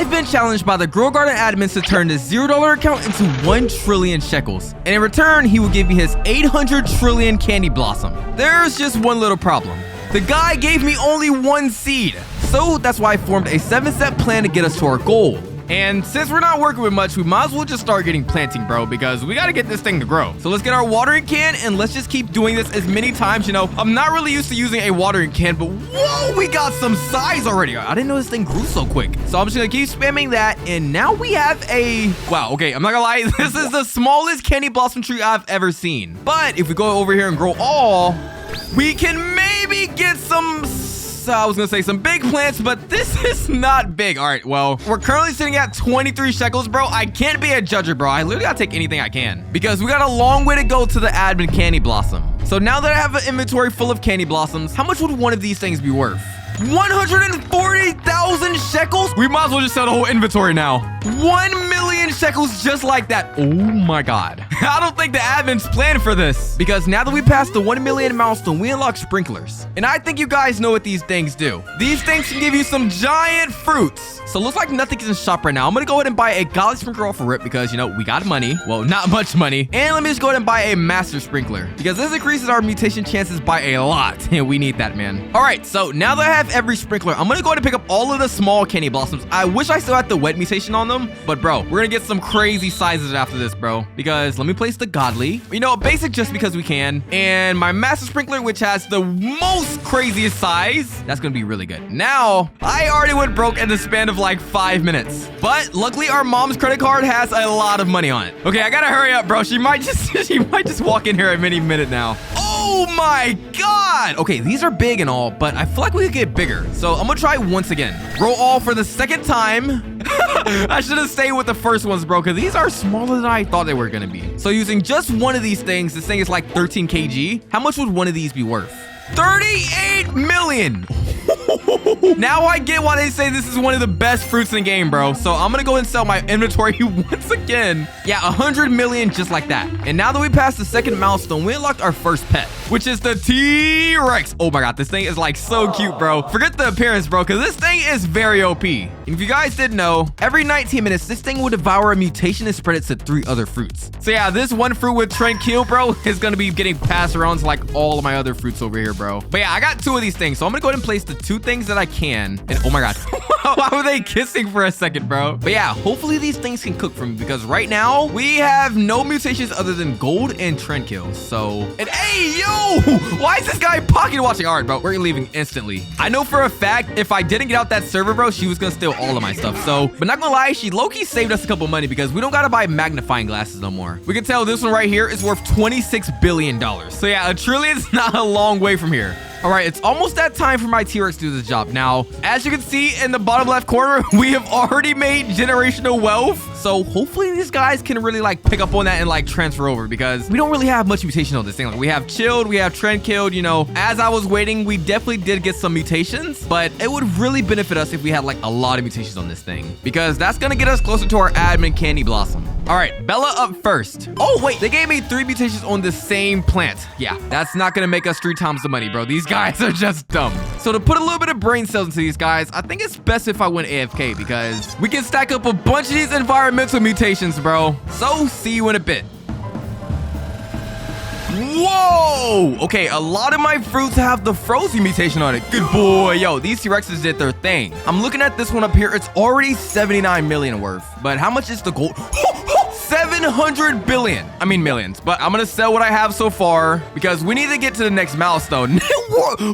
I've been challenged by the Grow Garden admins to turn this $0 account into 1 trillion shekels. And in return, he will give me his 800 trillion candy blossom. There's just one little problem. The guy gave me only 1 seed. So that's why I formed a 7-step plan to get us to our goal. And since we're not working with much, we might as well just start getting planting, bro, because we got to get this thing to grow. So let's get our watering can and let's just keep doing this as many times. You know, I'm not really used to using a watering can, but whoa, we got some size already. I didn't know this thing grew so quick. So I'm just going to keep spamming that. And now we have a, wow, okay, I'm not gonna lie. This is the smallest candy blossom tree I've ever seen. But if we go over here and grow all, we can maybe get some, I was gonna say some big plants, but this is not big. All right, well, we're currently sitting at 23 shekels, bro. I can't be a judger, bro. I literally gotta take anything I can because we got a long way to go to the admin candy blossom. So now that I have an inventory full of candy blossoms, how much would one of these things be worth? 140,000 shekels? We might as well just sell the whole inventory now. 1 million shekels just like that. Oh my God. I don't think the admins planned for this because now that we passed the 1 million milestone, we unlock sprinklers. And I think you guys know what these things do. These things can give you some giant fruits. So looks like nothing's in shop right now. I'm gonna go ahead and buy a godly sprinkler off of RIP because, you know, we got money. Well, not much money. And let me just go ahead and buy a master sprinkler because this increases our mutation chances by a lot. And we need that, man. All right, so now that I have every sprinkler, I'm gonna go ahead and pick up all of the small candy blossoms. I wish I still had the wet mutation on them, but bro, we're gonna get some crazy sizes after this, bro, because let me place the godly, you know, basic just because we can, and my master sprinkler, which has the most craziest size. That's gonna be really good. Now I already went broke in the span of like 5 minutes, but luckily our mom's credit card has a lot of money on it. Okay, I gotta hurry up, bro. She might just walk in here any minute now. Oh my God. Okay, these are big and all, but I feel like we could get bigger. So I'm gonna try once again. Grow all for the second time. I should have stayed with the first ones, bro, because these are smaller than I thought they were gonna be. So using just one of these things, this thing is like 13 kg. How much would one of these be worth? 38 million. Now I get why they say this is one of the best fruits in the game, bro. So I'm gonna go and sell my inventory once again. Yeah, 100 million just like that. And now that we passed the second milestone, we unlocked our first pet, which is the T-Rex. Oh my God, this thing is like so cute, bro. Forget the appearance, bro, because this thing is very OP. And if you guys didn't know, every 19 minutes, this thing will devour a mutation and spread it to 3 other fruits. So yeah, this one fruit with Tranquil, bro, is gonna be getting passed around to like all of my other fruits over here, bro. But yeah, I got 2 of these things, so I'm gonna go ahead and place the 2 things that I can. And oh my God, why were they kissing for a second, bro? But yeah, hopefully these things can cook for me because right now we have no mutations other than gold and Tranquil. So, and hey, yo, why is this guy pocket watching? All right, bro, we're leaving instantly. I know for a fact if I didn't get out that server, bro, she was gonna steal all of my stuff. So, but not gonna lie, she low-key saved us a couple money because we don't gotta buy magnifying glasses no more. We can tell this one right here is worth $26 billion. So yeah, a trillion's not a long way from here. All right, it's almost that time for my T-Rex to do this job. Now, as you can see in the bottom left corner, we have already made generational wealth. So hopefully these guys can really like pick up on that and like transfer over because we don't really have much mutation on this thing. Like we have chilled, we have trend killed, you know. As I was waiting, we definitely did get some mutations, but it would really benefit us if we had like a lot of mutations on this thing because that's gonna get us closer to our admin candy blossom. All right, Bella up first. Oh wait, they gave me 3 mutations on the same plant. Yeah, that's not gonna make us 3 times the money, bro. These guys are just dumb. So to put a little bit of brain cells into these guys, I think it's best if I went AFK because we can stack up a bunch of these environmental mutations, bro. So see you in a bit. Whoa! Okay, a lot of my fruits have the frozen mutation on it. Good boy. Yo, these T-Rexes did their thing. I'm looking at this one up here. It's already 79 million worth. But how much is the gold? 700 billion. I mean millions. But I'm gonna sell what I have so far because we need to get to the next milestone.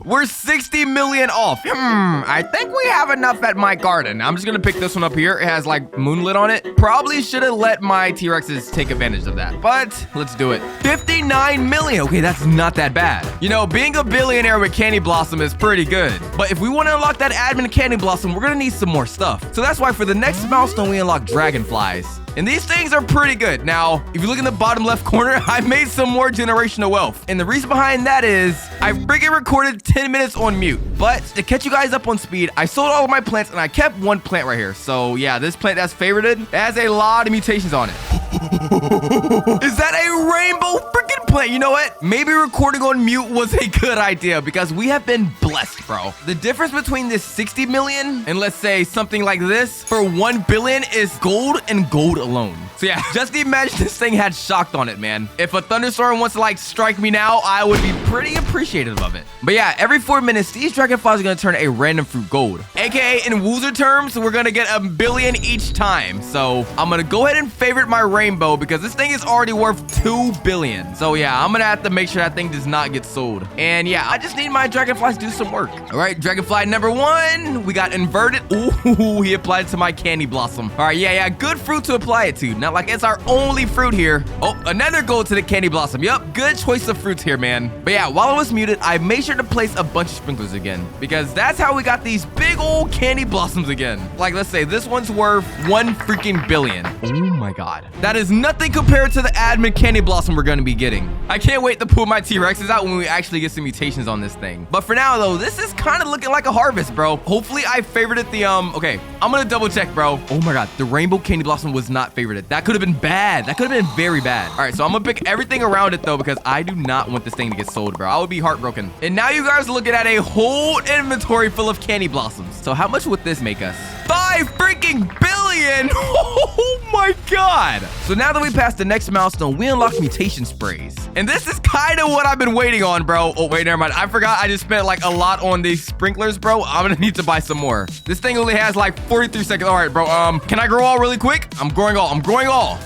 We're 60 million off. I think we have enough at my garden. I'm just gonna pick this one up here. It has like moonlit on it. Probably should have let my T-Rexes take advantage of that, but let's do it. 59 million. Okay, that's not that bad. You know, being a billionaire with Candy Blossom is pretty good. But if we want to unlock that admin Candy Blossom, we're gonna need some more stuff. So that's why for the next milestone, we unlock dragonflies. And these things are pretty good. Now, if you look in the bottom left corner, I made some more generational wealth. And the reason behind that is I freaking recorded 10 minutes on mute. But to catch you guys up on speed, I sold all of my plants and I kept one plant right here. So yeah, this plant that's favorited, it has a lot of mutations on it. Is that a rainbow freaking plant? You know what? Maybe recording on mute was a good idea because we have been blessed, bro. The difference between this 60 million and let's say something like this for 1 billion is gold and gold alone. So yeah, just imagine this thing had shocked on it, man. If a thunderstorm wants to like strike me now, I would be pretty appreciative of it. But yeah, every 4 minutes, these dragonflies are gonna turn a random fruit gold. AKA in Woozer terms, we're gonna get 1 billion each time. So I'm gonna go ahead and favorite my rainbow because this thing is already worth 2 billion. So yeah, I'm gonna have to make sure that thing does not get sold. And yeah, I just need my dragonflies to do some work. All right, dragonfly number 1, we got inverted. Ooh, he applied it to my candy blossom. All right, yeah, good fruit to apply it to. Not like it's our only fruit here. Oh, another gold to the candy blossom. Yup, good choice of fruits here, man. But yeah, while I was muted, I made sure to place a bunch of sprinklers again because that's how we got these big old candy blossoms again. Like, let's say this one's worth 1 freaking billion. Oh my God. That is nothing compared to the admin candy blossom we're gonna be getting. I can't wait to pull my T-Rexes out when we actually get some mutations on this thing. But for now though, this is kind of looking like a harvest, bro. Hopefully I favorited the, okay, I'm gonna double check, bro. Oh my God, the rainbow candy blossom was not favorited. That could have been bad. That could have been very bad. All right, so I'm gonna pick everything around it though because I do not want this thing to get sold, bro. I would be heartbroken. And now you guys are looking at a whole inventory full of candy blossoms. So how much would this make us? 5 freaking billion! Oh my God! So now that we passed the next milestone, we unlock mutation sprays. And this is kind of what I've been waiting on, bro. Oh, wait, never mind. I forgot I just spent like a lot on these sprinklers, bro. I'm gonna need to buy some more. This thing only has like 43 seconds. All right, bro. Can I grow all really quick? I'm growing all. I'm growing all.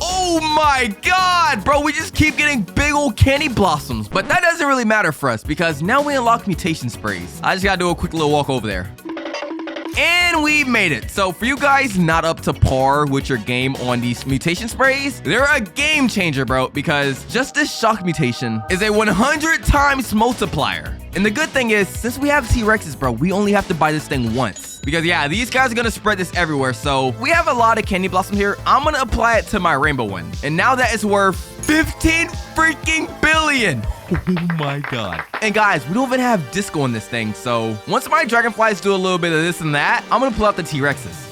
Oh my God, bro, we just keep getting big old candy blossoms. But that doesn't really matter for us because now we unlock mutation sprays. I just gotta do a quick little walk over there. And we made it. So for you guys not up to par with your game on these mutation sprays, they're a game changer, bro, because just this shock mutation is a 100 times multiplier. And the good thing is, since we have T-Rexes, bro, we only have to buy this thing once. Because yeah, these guys are gonna spread this everywhere. So we have a lot of candy blossoms here. I'm gonna apply it to my rainbow one. And now that it's worth 15 freaking billion. Oh my God. And guys, we don't even have disco on this thing. So once my dragonflies do a little bit of this and that, I'm gonna pull out the T-Rexes.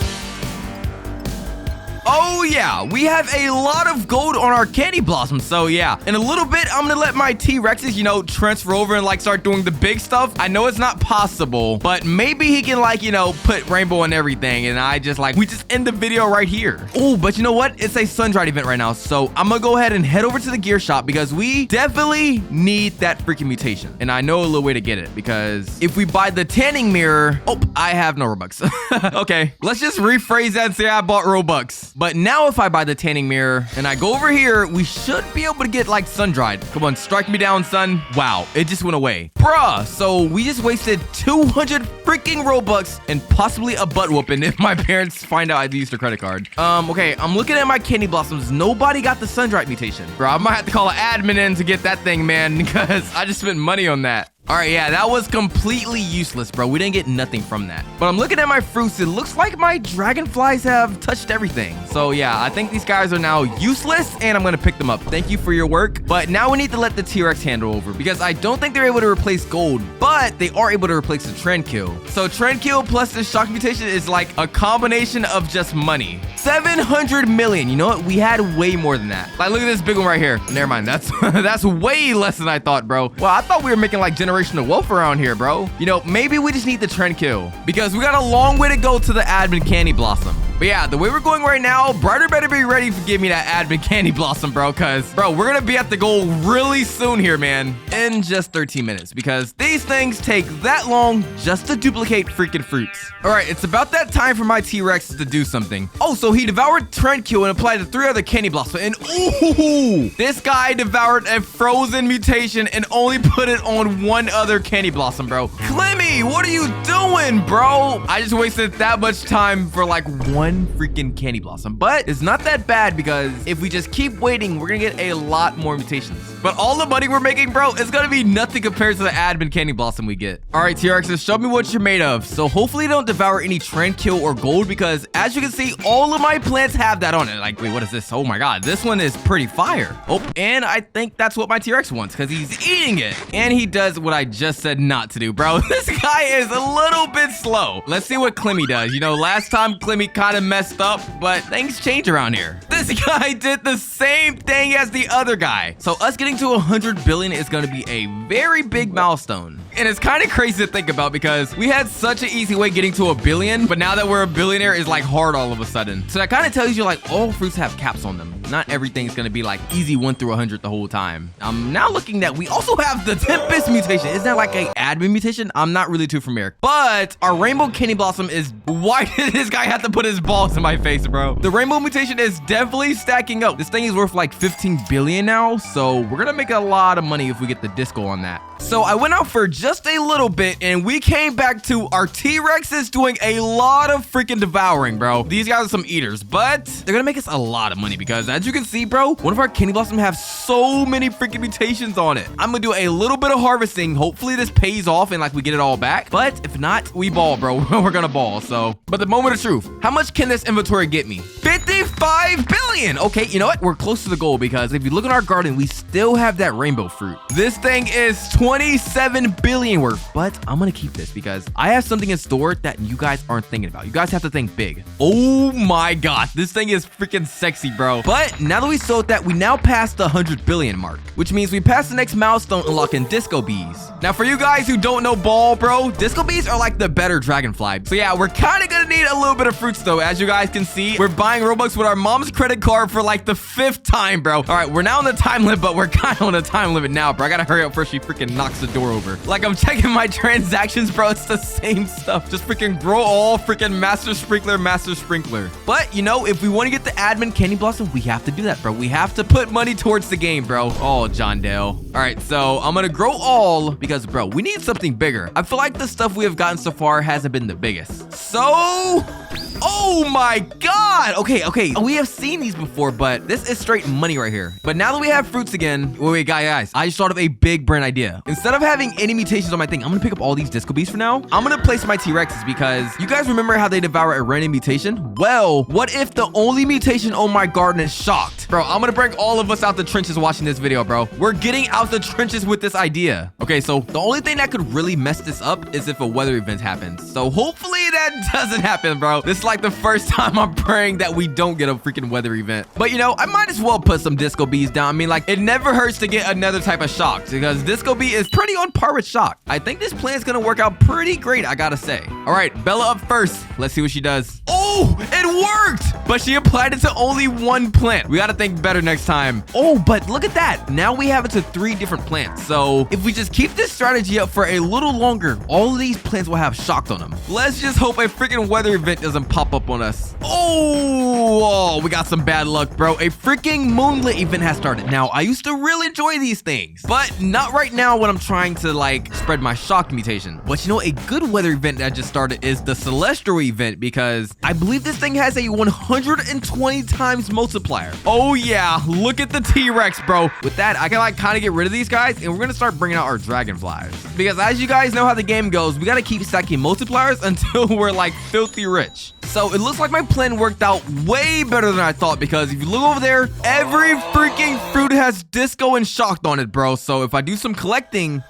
Oh yeah, we have a lot of gold on our candy blossoms. So yeah, in a little bit, I'm gonna let my T-Rexes, you know, transfer over and like start doing the big stuff. I know it's not possible, but maybe he can like, you know, put rainbow on everything. And I just like, we just end the video right here. Oh, but you know what? It's a sun-dried event right now. So I'm gonna go ahead and head over to the gear shop because we definitely need that freaking mutation. And I know a little way to get it because if we buy the tanning mirror, oh, I have no Robux. Okay, let's just rephrase that and say I bought Robux. But now if I buy the tanning mirror and I go over here, we should be able to get like sun-dried. Come on, strike me down, son. Wow, it just went away. Bruh, so we just wasted 200 freaking Robux and possibly a butt whooping if my parents find out I used their credit card. Okay, I'm looking at my candy blossoms. Nobody got the sun-dried mutation. Bro, I might have to call an admin in to get that thing, man, because I just spent money on that. All right, yeah, that was completely useless, bro. We didn't get nothing from that. But I'm looking at my fruits. It looks like my dragonflies have touched everything. So yeah, I think these guys are now useless and I'm gonna pick them up. Thank you for your work. But now we need to let the T-Rex handle over because I don't think they're able to replace gold, but they are able to replace the trend kill. So trend kill plus the shock mutation is like a combination of just money. 700 million. You know what? We had way more than that. Like, look at this big one right here. Never mind. That's way less than I thought, bro. Well, I thought we were making like generational wealth around here, bro. You know, maybe we just need the trend kill because we got a long way to go to the admin candy blossom. But yeah, the way we're going right now, Brighter better be ready to give me that admin candy blossom, bro, because, bro, we're going to be at the goal really soon here, man, in just 13 minutes because these things take that long just to duplicate freaking fruits. All right, it's about that time for my T-Rex to do something. Oh, so he devoured trend kill and applied to 3 other candy blossoms. And ooh, this guy devoured a frozen mutation and only put it on 1 other candy blossom, bro. Clemmy, what are you doing, bro? I just wasted that much time for like 1 freaking candy blossom, but it's not that bad because if we just keep waiting, we're gonna get a lot more mutations. But all the money we're making, bro, is gonna be nothing compared to the admin candy blossom we get. All right, T-Rexes, show me what you're made of. So hopefully don't devour any tranquil or gold, because as you can see, all of my plants have that on it. Like, wait, what is this? Oh my god, this one is pretty fire. Oh, and I think that's what my T-Rex wants, because he's eating it. And he does what I just said not to do, bro. This guy is a little bit slow. Let's see what Clemmy does. You know, last time Clemmy kind of messed up, but things change around here. This guy did the same thing as the other guy. So us getting to 100 billion is going to be a very big milestone. And it's kind of crazy to think about, because we had such an easy way getting to 1 billion, but now that we're a billionaire is like hard all of a sudden. So that kind of tells you like all fruits have caps on them. Not everything's going to be like easy 1 through 100 the whole time. I'm now looking that we also have the Tempest mutation. Is that like a admin mutation? I'm not really too familiar. But our rainbow candy blossom is... Why did this guy have to put his balls in my face, bro? The rainbow mutation is definitely stacking up. This thing is worth like 15 billion now. So we're going to make a lot of money if we get the disco on that. So I went out for just a little bit and we came back to our T-Rexes doing a lot of freaking devouring, bro. These guys are some eaters, but they're gonna make us a lot of money because as you can see, bro, one of our candy blossoms have so many freaking mutations on it. I'm gonna do a little bit of harvesting. Hopefully this pays off and like we get it all back. But if not, we ball, bro. We're gonna ball. So, but the moment of truth, how much can this inventory get me? 55 billion. Okay, you know what? We're close to the goal because if you look in our garden, we still have that rainbow fruit. This thing is 27 billion worth, but I'm gonna keep this because I have something in store that you guys aren't thinking about. You guys have to think big. Oh my god, this thing is freaking sexy, bro. But now that we sold that, we now passed the 100 billion mark, which means we passed the next milestone unlocking disco bees. Now for you guys who don't know ball, bro, disco bees are like the better dragonfly. So yeah, we're kind of gonna need a little bit of fruits though. As you guys can see, we're buying Robux with our mom's credit card for like the 5th time, bro. All right, we're now on the time limit, but we're kind of on the time limit now, bro. I gotta hurry up before she freaking knocks the door over. Like I'm checking my transactions, bro. It's the same stuff. Just freaking grow all freaking master sprinkler, master sprinkler. But you know, if we want to get the admin candy blossom, we have to do that, bro. We have to put money towards the game, bro. Oh, John Dale. All right, so I'm gonna grow all because, bro, we need something bigger. I feel like the stuff we have gotten so far hasn't been the biggest. So... oh my god. Okay. We have seen these before, but this is straight money right here. But now that we have fruits again, wait, guys, I just thought of a big brand idea. Instead of having any mutations on my thing, I'm gonna pick up all these disco bees for now. I'm gonna place my T-Rexes because you guys remember how they devour a random mutation? Well, what if the only mutation on my garden is shocked? Bro, I'm gonna bring all of us out the trenches watching this video, bro. We're getting out the trenches with this idea. Okay, so the only thing that could really mess this up is if a weather event happens. So hopefully that doesn't happen, bro. This is like the first time I'm praying that we don't get a freaking weather event. But you know, I might as well put some disco bees down. I mean, like, it never hurts to get another type of shock because disco bee is pretty on par with shock. I think this plan is gonna work out pretty great, I gotta say. All right, Bella up first. Let's see what she does. Oh, it worked! But she applied it to only one plant. We gotta think better next time. Oh, but look at that. Now we have it to 3 different plants. So if we just keep this strategy up for a little longer, all of these plants will have shocked on them. Let's just hope a freaking weather event doesn't pop up on us. Oh, we got some bad luck, bro. A freaking moonlit event has started. Now, I used to really enjoy these things, but not right now when I'm trying to like spread my shock mutation. But you know, a good weather event that just started is the celestial event because I believe this thing has a 120 times multiplier. Oh yeah, look at the T-Rex, bro. With that, I can like kind of get rid of these guys and we're gonna start bringing out our dragonflies because as you guys know how the game goes, we gotta keep stacking multipliers until we're like filthy rich. So it looks like my plan worked out way better than I thought because if you look over there, every freaking fruit has disco and shocked on it, bro. So if I do some collecting,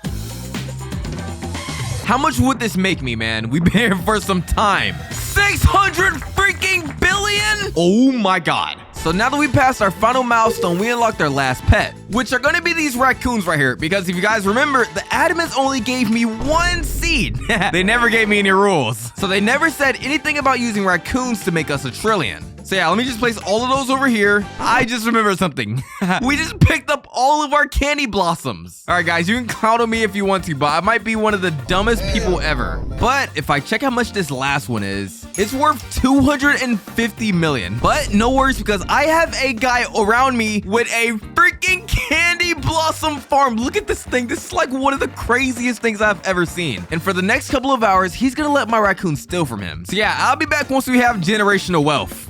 how much would this make me, man? We've been here for some time. 600 freaking billion? Oh my god. So now that we passed our final milestone, we unlocked our last pet, which are going to be these raccoons right here. Because if you guys remember, the admins only gave me 1 seed. They never gave me any rules. So they never said anything about using raccoons to make us a trillion. So yeah, let me just place all of those over here. I just remembered something. We just picked up all of our candy blossoms. All right, guys, you can clown on me if you want to, but I might be one of the dumbest people ever. But if I check how much this last one is, it's worth 250 million. But no worries because I have a guy around me with a freaking candy blossom farm. Look at this thing. This is like one of the craziest things I've ever seen. And for the next couple of hours, he's gonna let my raccoon steal from him. So yeah, I'll be back once we have generational wealth.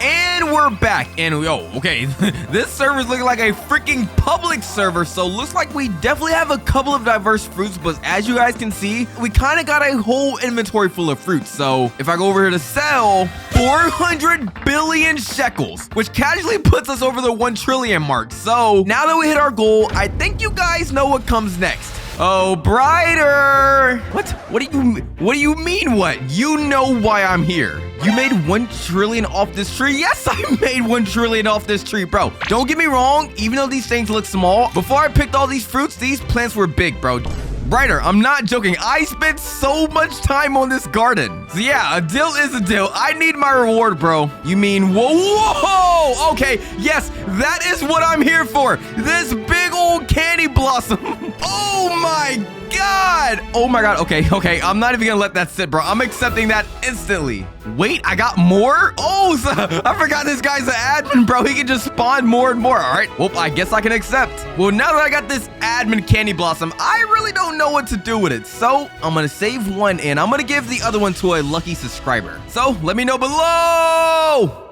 And And we're back. And okay, this server's looking like a freaking public server. So looks like we definitely have a couple of diverse fruits. But as you guys can see, we kind of got a whole inventory full of fruits. So if I go over here to sell, 400 billion shekels, which casually puts us over the 1 trillion mark. So now that we hit our goal, I think you guys know what comes next. Oh, brighter. What do you mean what? You know why I'm here. You made 1 trillion off this tree? Yes, I made 1 trillion off this tree, bro. Don't get me wrong, even though these things look small, before I picked all these fruits, these plants were big, bro. Brighter, I'm not joking. I spent so much time on this garden. So yeah, a deal is a deal. I need my reward, bro. You mean, whoa, okay, yes, that is what I'm here for. This big old candy blossom. Oh my God. Oh my God, okay, I'm not even gonna let that sit, bro. I'm accepting that instantly. Wait, I got more? Oh, so I forgot this guy's an admin, bro. He can just spawn more and more. All right, well, I guess I can accept. Well, now that I got this admin candy blossom, I really don't know what to do with it. So I'm gonna save one and I'm gonna give the other one to a lucky subscriber. So let me know below.